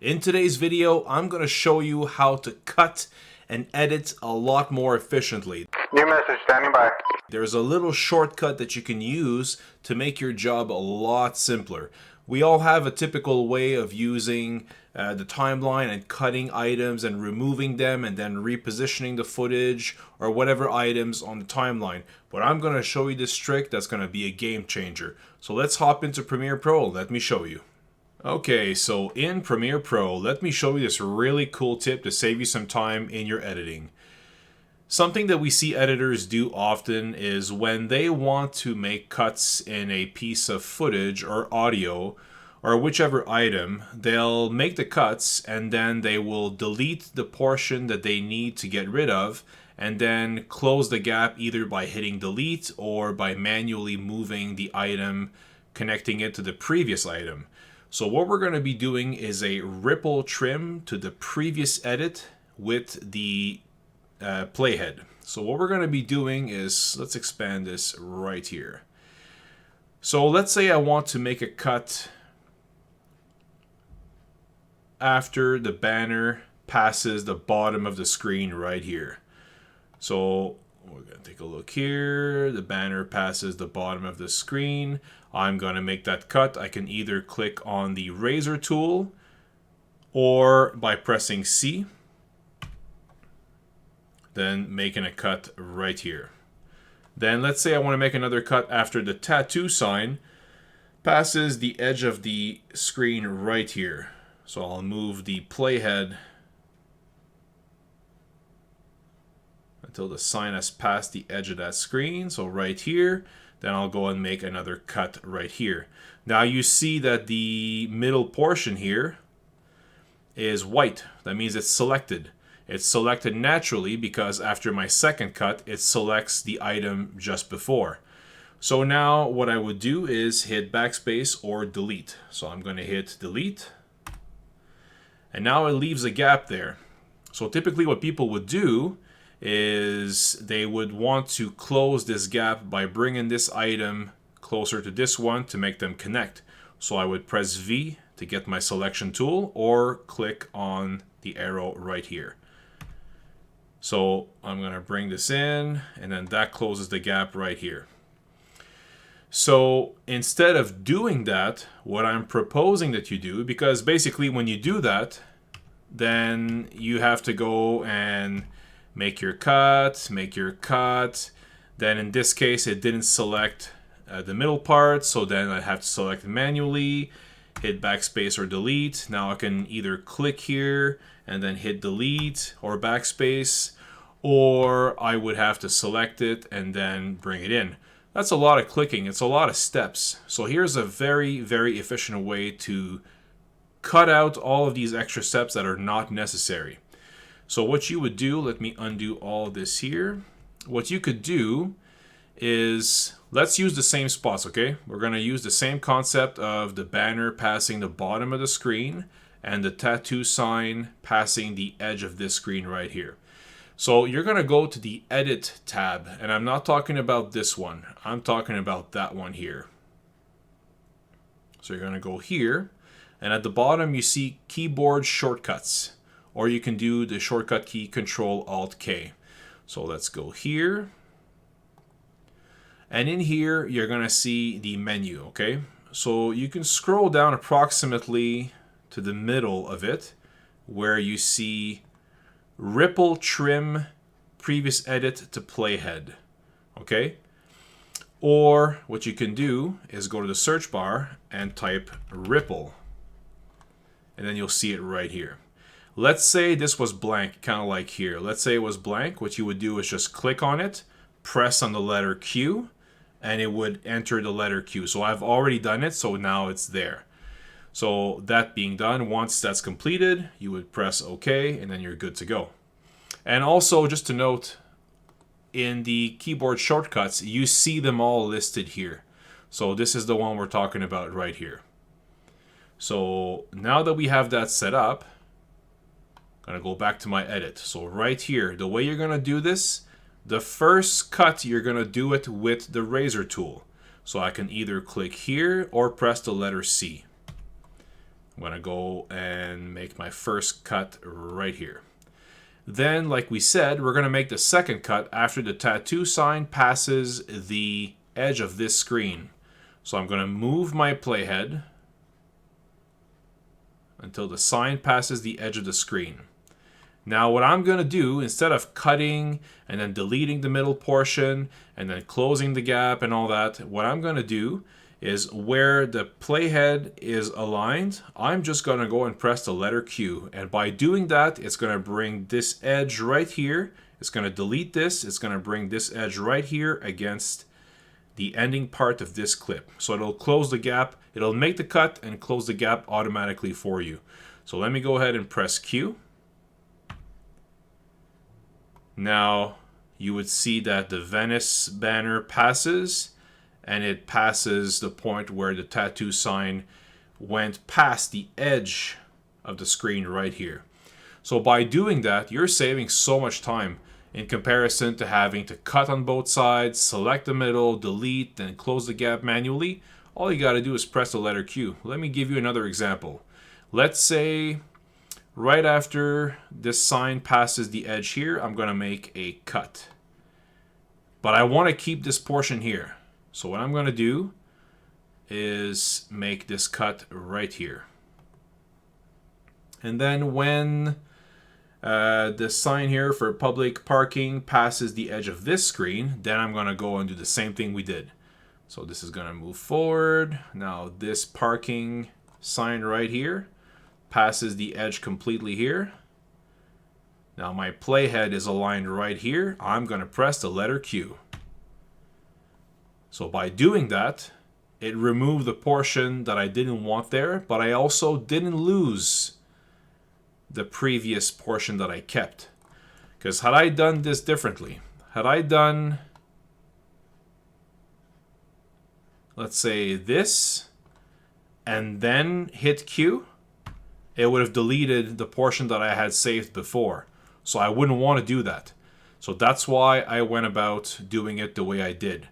In today's video, I'm going to show you how to cut and edit a lot more efficiently. New message standing by. There's a little shortcut that you can use to make your job a lot simpler. We all have a typical way of using the timeline and cutting items and removing them and then repositioning the footage or whatever items on the timeline. But I'm going to show you this trick that's going to be a game changer. So let's hop into Premiere Pro. Let me show you. Okay, so in Premiere Pro, let me show you this really cool tip to save you some time in your editing. Something that we see editors do often is when they want to make cuts in a piece of footage or audio or whichever item, they'll make the cuts and then they will delete the portion that they need to get rid of and then close the gap either by hitting delete or by manually moving the item, connecting it to the previous item. So what we're going to be doing is a ripple trim to the previous edit with the playhead. So what we're going to be doing is, let's expand this right here. So let's say I want to make a cut after the banner passes the bottom of the screen right here. So we're going to take a look here. The banner passes the bottom of the screen. I'm going to make that cut. I can either click on the razor tool or by pressing C, then making a cut right here. Then let's say I want to make another cut after the tattoo sign passes the edge of the screen right here. So I'll move the playhead until the sign has passed the edge of that screen. So right here, then I'll go and make another cut right here. Now you see that the middle portion here is white. That means it's selected. It's selected naturally because after my second cut, it selects the item just before. So now what I would do is hit backspace or delete. So I'm going to hit delete. And now it leaves a gap there. So typically what people would do is they would want to close this gap by bringing this item closer to this one to make them connect. So I would press V to get my selection tool or click on the arrow right here. So I'm going to bring this in and then that closes the gap right here. So instead of doing that, what I'm proposing that you do, because basically when you do that, then you have to go and make your cut. Then in this case, it didn't select the middle part, so then I have to select it manually, hit backspace or delete. Now I can either click here and then hit delete or backspace, or I would have to select it and then bring it in. That's a lot of clicking. It's a lot of steps. So here's a very, very efficient way to cut out all of these extra steps that are not necessary. So what you would do, let me undo all this here. What you could do is, let's use the same spots, okay? We're going to use the same concept of the banner passing the bottom of the screen and the tattoo sign passing the edge of this screen right here. So you're going to go to the Edit tab, and I'm not talking about this one. I'm talking about that one here. So you're going to go here, and at the bottom you see keyboard shortcuts. Or you can do the shortcut key Control-Alt-K. So let's go here. And in here, you're going to see the menu, okay? So you can scroll down approximately to the middle of it, where you see Ripple Trim Previous Edit to Playhead, okay? Or what you can do is go to the search bar and type Ripple. And then you'll see it right here. Let's say this was blank, kind of like here. Let's say it was blank. What you would do is just click on it, press on the letter Q, and it would enter the letter Q. So I've already done it, so now it's there. So that being done, once that's completed, you would press OK, and then you're good to go. And also, just to note, in the keyboard shortcuts, you see them all listed here. So this is the one we're talking about right here. So now that we have that set up, I'm going to go back to my edit. So right here, the way you're going to do this, the first cut, you're going to do it with the razor tool. So I can either click here or press the letter C. I'm going to go and make my first cut right here. Then, like we said, we're going to make the second cut after the tattoo sign passes the edge of this screen. So I'm going to move my playhead until the sign passes the edge of the screen. Now what I'm going to do, instead of cutting and then deleting the middle portion and then closing the gap and all that, what I'm going to do is where the playhead is aligned, I'm just going to go and press the letter Q. And by doing that, it's going to bring this edge right here. It's going to delete this. It's going to bring this edge right here against the ending part of this clip. So it'll close the gap. It'll make the cut and close the gap automatically for you. So let me go ahead and press Q. Now you would see that the Venice banner passes, and it passes the point where the tattoo sign went past the edge of the screen right here. So by doing that, you're saving so much time in comparison to having to cut on both sides, select the middle, delete, and close the gap manually. All you got to do is press the letter Q. Let me give you another example. Let's say right after this sign passes the edge here, I'm going to make a cut. But I want to keep this portion here. So what I'm going to do is make this cut right here. And then when the sign here for public parking passes the edge of this screen, then I'm going to go and do the same thing we did. So this is going to move forward. Now this parking sign right here passes the edge completely here. Now my playhead is aligned right here. I'm going to press the letter Q. So by doing that, it removed the portion that I didn't want there, but I also didn't lose the previous portion that I kept. Because had I done this differently, had I done, let's say this, and then hit Q, it would have deleted the portion that I had saved before. So I wouldn't want to do that. So that's why I went about doing it the way I did.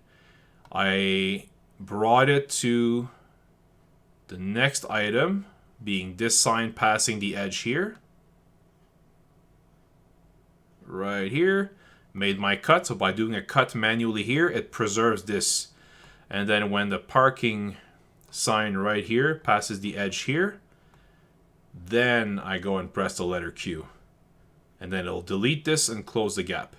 I brought it to the next item, being this sign passing the edge here. Right here. Made my cut. So by doing a cut manually here, it preserves this. And then when the parking sign right here passes the edge here, then I go and press the letter Q. And then it'll delete this and close the gap.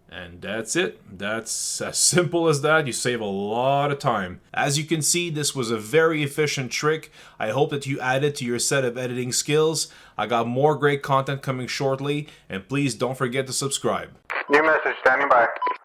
And that's it. That's as simple as that. You save a lot of time. As you can see, this was a very efficient trick. I hope that you add it to your set of editing skills. I got more great content coming shortly, and please don't forget to subscribe. New message standing by.